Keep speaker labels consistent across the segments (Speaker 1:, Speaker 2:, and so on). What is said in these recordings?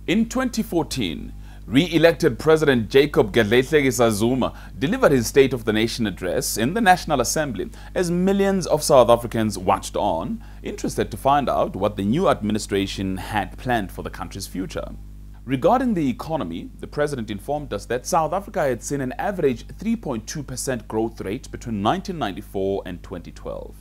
Speaker 1: In 2014, re-elected President Jacob Zuma delivered his State of the Nation address in the National Assembly as millions of South Africans watched on, interested to find out what the new administration had planned for the country's future. Regarding the economy, the president informed us that South Africa had seen an average 3.2% growth rate between 1994 and 2012.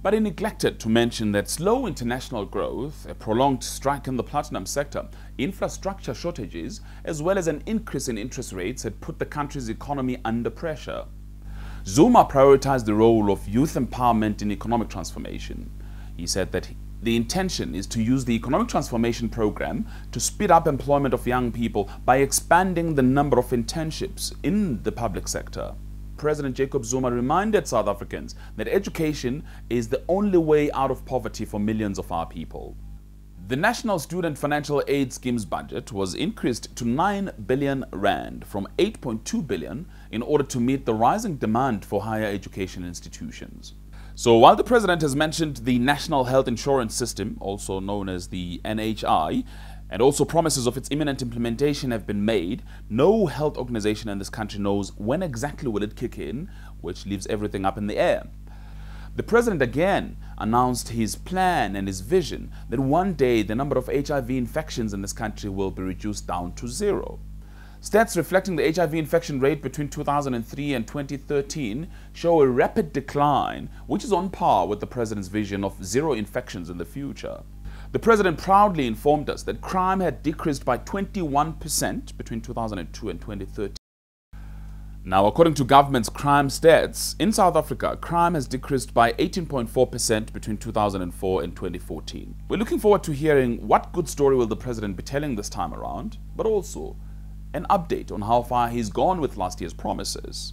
Speaker 1: But he neglected to mention that slow international growth, a prolonged strike in the platinum sector, infrastructure shortages, as well as an increase in interest rates had put the country's economy under pressure. Zuma prioritized the role of youth empowerment in economic transformation. He said that the intention is to use the economic transformation program to speed up employment of young people by expanding the number of internships in the public sector. President Jacob Zuma reminded South Africans that education is the only way out of poverty for millions of our people. The National Student Financial Aid Scheme's budget was increased to 9 billion rand from 8.2 billion in order to meet the rising demand for higher education institutions. So while the president has mentioned the National Health Insurance System, also known as the NHI, and also promises of its imminent implementation have been made, no health organization in this country knows when exactly will it kick in, which leaves everything up in the air. The president again announced his plan and his vision that one day the number of HIV infections in this country will be reduced down to 0. Stats reflecting the HIV infection rate between 2003 and 2013 show a rapid decline, which is on par with the president's vision of 0 infections in the future. The president proudly informed us that crime had decreased by 21% between 2002 and 2013. Now, according to government's crime stats, in South Africa, crime has decreased by 18.4% between 2004 and 2014. We're looking forward to hearing what good story will the president be telling this time around, but also an update on how far he's gone with last year's promises.